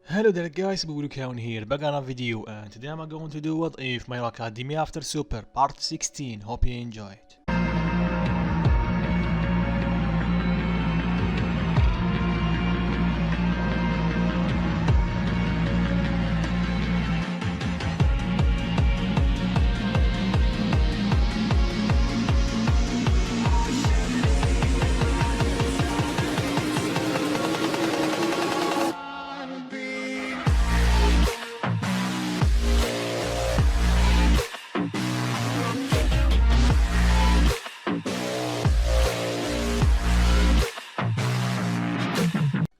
Hello there guys, Burukaun here, back on a video, and today I'm going to do What If My Hero Academia After Super Part 16. Hope you enjoy it.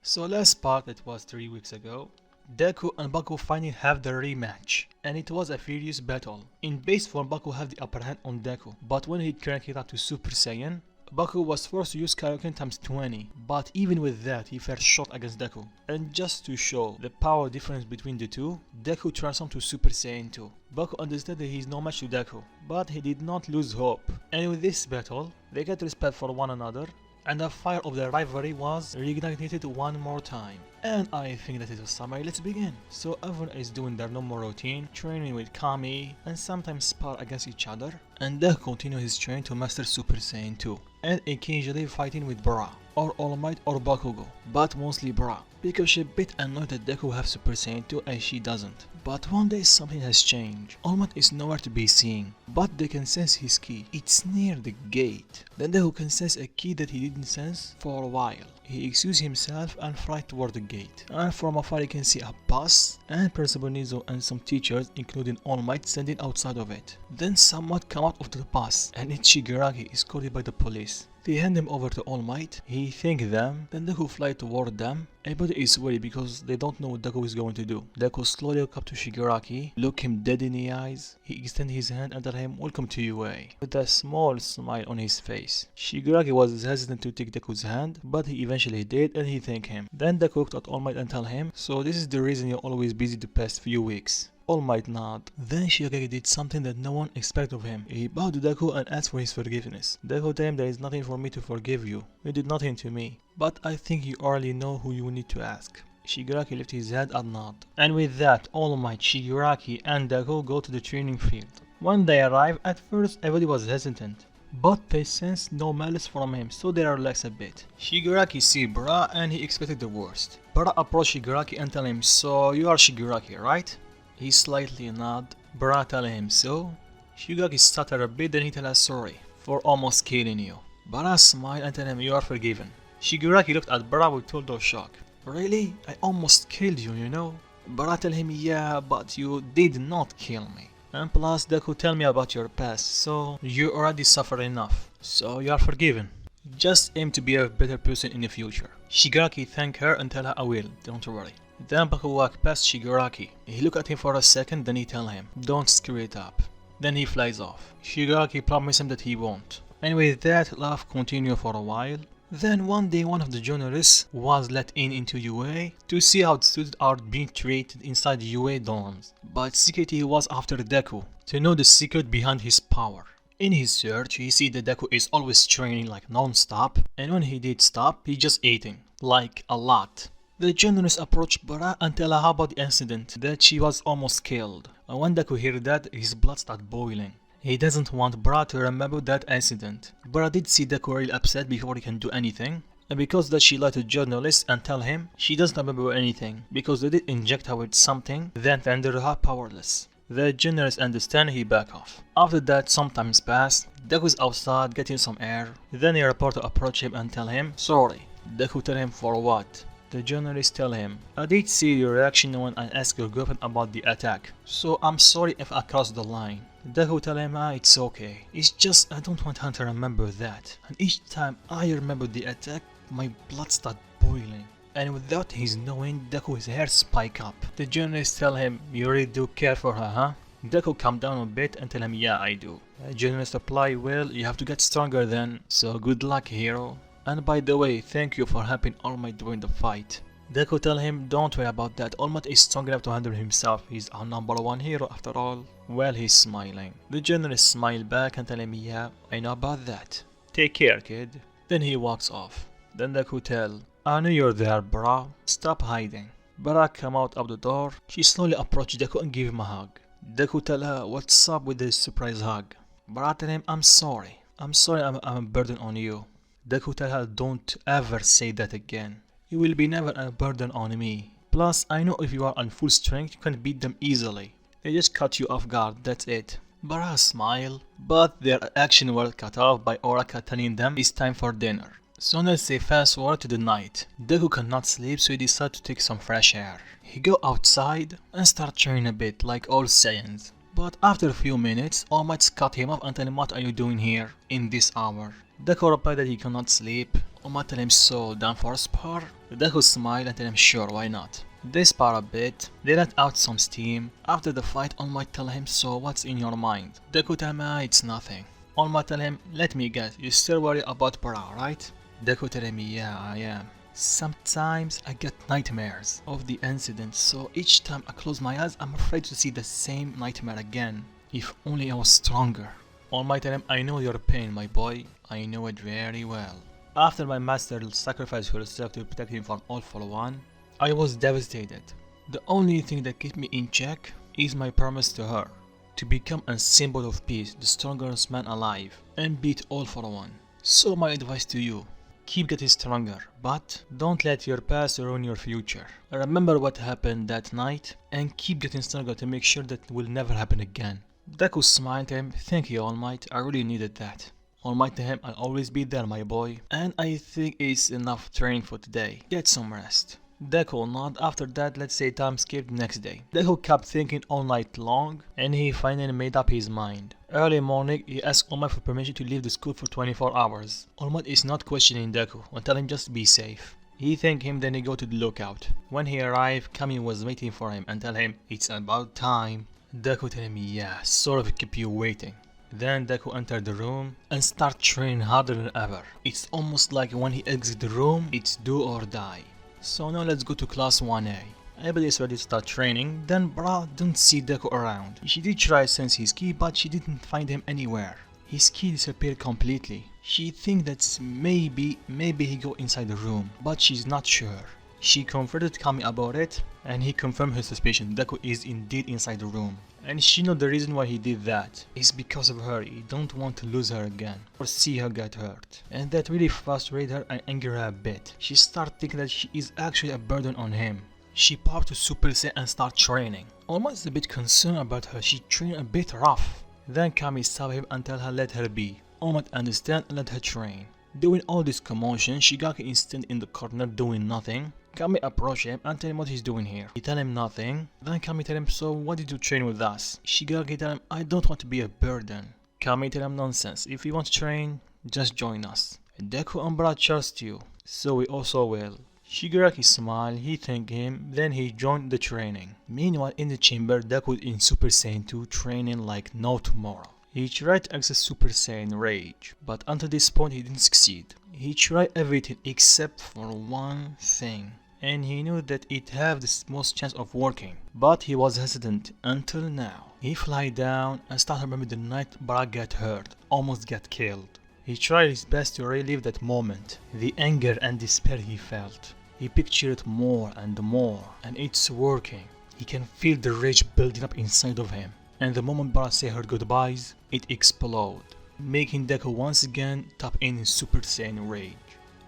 So last part, it was 3 weeks ago, Deku and Baku finally have their rematch, and it was a furious battle. In base form, Baku had the upper hand on Deku, but when he cranked it up to Super Saiyan, Baku was forced to use Kaioken times 20, but even with that he fell short against Deku. And just to show the power difference between the two, Deku transformed to Super Saiyan 2. Baku understood that he is no match to Deku, but he did not lose hope. And with this battle, they got respect for one another, and the fire of the rivalry was reignited one more time. And I think that is a summary. Let's begin. So everyone is doing their normal routine, training with Kami, and sometimes spar against each other. And Deku continues his training to master Super Saiyan 2, and occasionally fighting with Bra, or All Might or Bakugo, but mostly Bra, because she's a bit annoyed that Deku have Super Saiyan 2 and she doesn't. But one day something has changed. All Might is nowhere to be seen, but they can sense his key. It's near the gate. Then Deku can sense a key that he didn't sense for a while. He excuses himself and flies toward the gate. And from afar he can see a bus and Principal Nizo and some teachers, including All Might, standing outside of it. Then someone come out of the bus, and it's Shigaraki, escorted by the police. They hand him over to All Might, he thanks them, then Deku fly toward them. Everybody is worried because they don't know what Deku is going to do. Deku slowly walks up to Shigaraki, look him dead in the eyes, he extends his hand and tell him welcome to UA, with a small smile on his face. Shigaraki was hesitant to take Deku's hand, but he eventually did and he thanked him. Then Deku looked at All Might and tell him, so this is the reason you're always busy the past few weeks. All Might nod. Then Shigaraki did something that no one expected of him. He bowed to Deku and asked for his forgiveness. Deku told him there is nothing for me to forgive you. You did nothing to me. But I think you already know who you need to ask. Shigaraki lifted his head and nodded. And with that, All Might, Shigaraki and Deku go to the training field. When they arrive, at first everybody was hesitant, but they sensed no malice from him, so they relaxed a bit. Shigaraki see Bra and he expected the worst. Bra approached Shigaraki and tell him, so you are Shigaraki, right? He slightly nodded. Bra tell him so. Shigaraki stuttered a bit, then he tell us sorry for almost killing you. Bra smiled and tell him you are forgiven. Shigaraki looked at Bra with total shock. Really? I almost killed you, you know? Bra tell him yeah, but you did not kill me. And plus Deku tell me about your past, so you already suffered enough. So you are forgiven. Just aim to be a better person in the future. Shigaraki thank her and tell her I will, don't worry. Then Baku walked past Shigaraki. He looked at him for a second, then he tell him, don't screw it up. Then he flies off. Shigaraki promised him that he won't. And with that, laugh continued for a while. Then one day one of the journalists was let into UA to see how the students are being treated inside UA dorms. But secretly he was after Deku, to know the secret behind his power. In his search, he see that Deku is always training like non-stop, and when he did stop, he just eating, like a lot. The journalist approached Bra and tell her about the incident, that she was almost killed. And when Deku heard that, his blood started boiling. He doesn't want Bra to remember that incident. Bra did see Deku really upset before he can do anything. And because that she lied to the journalist and tell him she doesn't remember anything, because they did inject her with something, then rendered her powerless. The journalist understand, he back off. After that, some time passed. Deku's outside getting some air. Then a reporter approach him and tell him sorry. Deku tell him for what? The journalist tell him, I did see your reaction when I asked your girlfriend about the attack, so I'm sorry if I crossed the line. Deku tell him, it's okay, it's just I don't want her to remember that, and each time I remember the attack, my blood start boiling. And without his knowing, Deku's hair spike up. The journalist tell him, you really do care for her, huh? Deku calm down a bit and tell him, yeah, I do. The journalist reply, well, you have to get stronger then, so good luck, hero. And by the way, thank you for helping All Might during the fight. Deku tell him, don't worry about that, All Might is strong enough to handle himself, he's our #1 hero after all. Well, he's smiling. The journalist smiled back and tell him, yeah, I know about that. Take care, kid. Then he walks off. Then Deku tell, I knew you're there, bro. Stop hiding. Bara come out of the door. She slowly approached Deku and gave him a hug. Deku tell her what's up with this surprise hug. Bara tell him I'm sorry. I'm sorry I'm a burden on you. Deku tell her don't ever say that again. You will be never a burden on me. Plus I know if you are on full strength you can beat them easily. They just cut you off guard, that's it. Bara smiled, but their action was cut off by Oraka telling them it's time for dinner. So let's say fast forward to the night. Deku cannot sleep so he decides to take some fresh air. He go outside and start training a bit like all Saiyans. But after a few minutes, All Might cut him off and tell him what are you doing here in this hour. Deku replied that he cannot sleep. All Might tell him so, down for a spar? Deku smiled and tell him sure, why not. They spar a bit, they let out some steam. After the fight, All Might tell him so what's in your mind? Deku tell him it's nothing. All Might tell him let me guess, you still worry about Bara, right? Deku tell him yeah I am. Sometimes I get nightmares of the incident, so each time I close my eyes I'm afraid to see the same nightmare again. If only I was stronger. All Might tell him I know your pain my boy, I know it very well. After my master sacrificed herself to protect him from All for One, I was devastated. The only thing that kept me in check is my promise to her, to become a symbol of peace, the strongest man alive, and beat All for One. So my advice to you, keep getting stronger, but don't let your past ruin your future. Remember what happened that night, and keep getting stronger to make sure that will never happen again. Deku smiled to him, thank you All Might, I really needed that. All Might to him, I'll always be there my boy, and I think it's enough training for today, get some rest. Deku nodded. After that, let's say time skipped next day. Deku kept thinking all night long and he finally made up his mind. Early morning, he asked All Might for permission to leave the school for 24 hours. All Might is not questioning Deku and tell him just be safe. He thanked him, then he go to the lookout. When he arrived, Kami was waiting for him and tell him it's about time. Deku tell him yeah, sort of keep you waiting. Then Deku entered the room and start training harder than ever. It's almost like when he exits the room, it's do or die. So now let's go to class 1A. Everybody is ready to start training, then Bra didn't see Deku around. She did try to sense his ki, but she didn't find him anywhere. His ki disappeared completely. She thinks that maybe he go inside the room, but she's not sure. She confronted Kami about it, and he confirmed her suspicion. Deku is indeed inside the room. And she knows the reason why he did that is because of her. He don't want to lose her again or see her get hurt. And that really frustrated her and angered her a bit. She started thinking that she is actually a burden on him. She popped to Super Saiyan and started training. Almost a bit concerned about her, she trained a bit rough. Then Kami stopped him and tell her let her be. Almost understand and let her train. Doing all this commotion, Shigaraki is standing in the corner doing nothing. Kami approach him and tell him what he's doing here. He tell him nothing. Then Kami tell him, so why did you train with us? Shigaraki tell him, I don't want to be a burden. Kami tell him nonsense. If you want to train, just join us. Deku and Bra trust you, so we also will. Shigaraki smiled, he thanked him, then he joined the training. Meanwhile in the chamber, Deku in Super Saiyan 2 training like no tomorrow. He tried to access Super Saiyan Rage, but until this point he didn't succeed. He tried everything except for one thing, and he knew that it had the most chance of working, but he was hesitant until now. He fly down and started remembering the night Bra got hurt, almost got killed. He tried his best to relive that moment, the anger and despair he felt. He pictured it more and more, and it's working. He can feel the rage building up inside of him. And the moment Bra say her goodbyes, it exploded, making Deku once again tap in Super Saiyan Rage.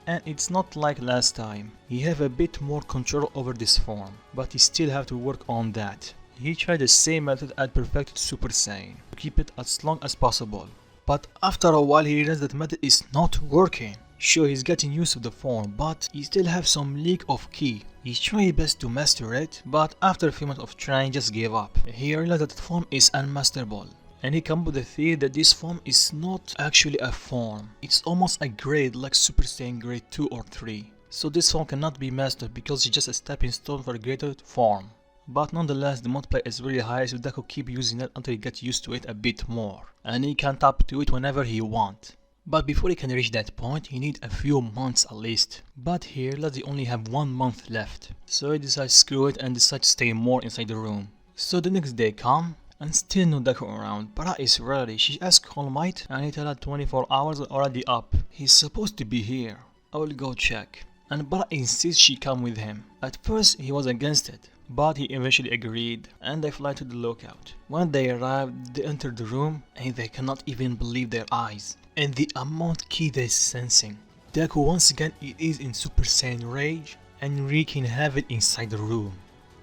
And it's not like last time, he have a bit more control over this form, but he still have to work on that. He tried the same method at perfected Super Saiyan, to keep it as long as possible. But after a while he realized that method is not working. Sure, he's getting used to the form, but he still have some leak of ki. He tried his best to master it, but after a few months of trying just gave up. He realized that the form is unmasterable. And he came up with the theory that this form is not actually a form. It's almost a grade like Super Saiyan grade 2 or 3. So this form cannot be mastered because it's just a stepping stone for a greater form. But nonetheless, the multiplier is really high, so Deku keep using it until he gets used to it a bit more. And he can tap to it whenever he wants. But before he can reach that point, he needs a few months at least. But here, let's say only have 1 month left. So he decides screw it and decides to stay more inside the room. So the next day come, and still no Deku around. Bara is ready. She asks All Might and he tell her 24 hours are already up. He's supposed to be here. I will go check. and Bara insists she come with him. At first he was against it, but he eventually agreed and they fly to the lookout. When they arrive, they enter the room and they cannot even believe their eyes and the amount key they're sensing. Deku once again is in Super Saiyan rage and wreaking havoc inside the room.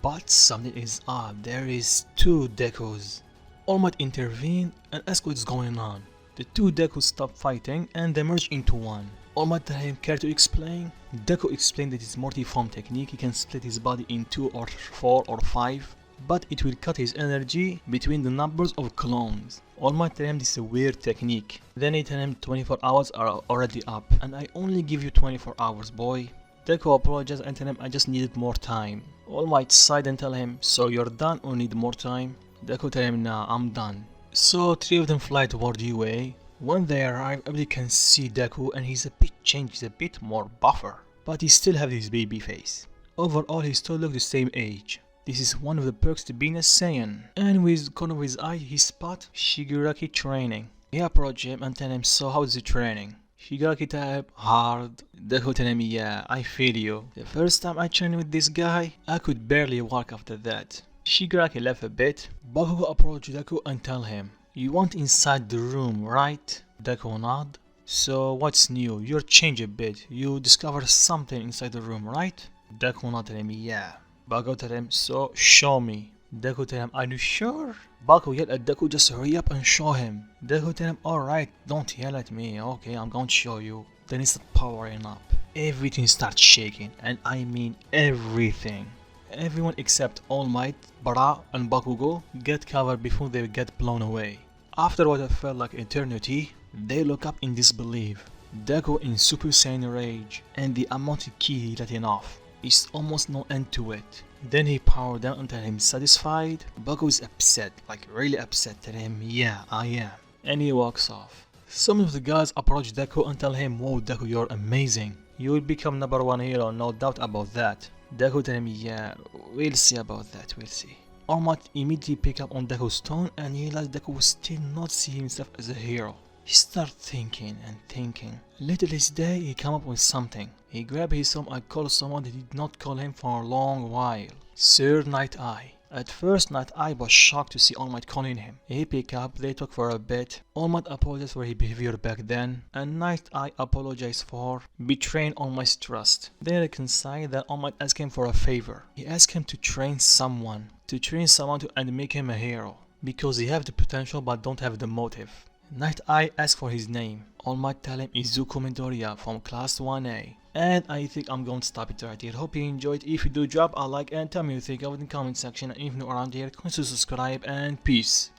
But something is up, there is two Dekus. All Might intervene and ask what's going on. The two Dekus stop fighting and they merge into one. All Might tell him, care to explain? Deku explained that his multi-form technique, he can split his body in 2 or 4 or 5, but it will cut his energy between the numbers of clones. All Might tell him this is a weird technique. Then he tell him 24 hours are already up and I only give you 24 hours, boy. Deku apologizes and tell him I just needed more time. All Might sighed and tell him, so you're done or need more time? Deku tell him, nah, I'm done. So 3 of them fly toward UA. When they arrive, everybody can see Deku and he's a bit changed, he's a bit more buffer. But he still have his baby face. Overall, he still look the same age. This is one of the perks to being a Saiyan. And with corner of his eye, he spot Shigaraki training. He approach him and tell him, so how is the training? Shigaraki tell him, hard. Deku tell him, yeah, I feel you. The first time I trained with this guy, I could barely walk after that. Shigaraki left a bit. Bakugo approach Deku and tell him, you want inside the room, right? Deku nod. So what's new? You're changed a bit. You discovered something inside the room, right? Deku nod tell him, yeah. Bakugo tell him, so show me. Deku tell him, are you sure? Bakugo yell at Deku, just hurry up and show him. Deku tell him, alright, don't yell at me. Okay, I'm going to show you. Then he starts powering up. Everything starts shaking, and I mean everything. Everyone except All Might, Bara and Bakugo get covered before they get blown away. After what felt like eternity, they look up in disbelief. Deku in Super Saiyan rage, and the amount of ki he letting off. Is almost no end to it. Then he powered down until him satisfied. Bakugo is upset, like really upset, tell him, yeah, I am. And he walks off. Some of the guys approach Deku and tell him, whoa Deku, you're amazing. You will become #1 hero, no doubt about that. Deku tell him, yeah, we'll see about that, we'll see. All Might immediately pick up on Deku's tone and realize Deku will still not see himself as a hero. He started thinking and thinking. Later this day, he came up with something. He grabbed his phone and called someone that did not call him for a long while. Sir Night Eye. At first, Night Eye was shocked to see All Might calling him. He picked up, they talked for a bit. All Might apologized for his behavior back then, and Night Eye apologized for betraying All Might's trust. They reconciled that All Might asked him for a favor. He asked him to train someone and make him a hero, because he have the potential but don't have the motive. Night Eye asked for his name. All Might tell him Izuku Midoriya from class 1A. And I think I'm going to stop it right here. Hope you enjoyed. If you do, drop a like and tell me what you think of it in the comment section. And if you're new around here, consider subscribe and peace.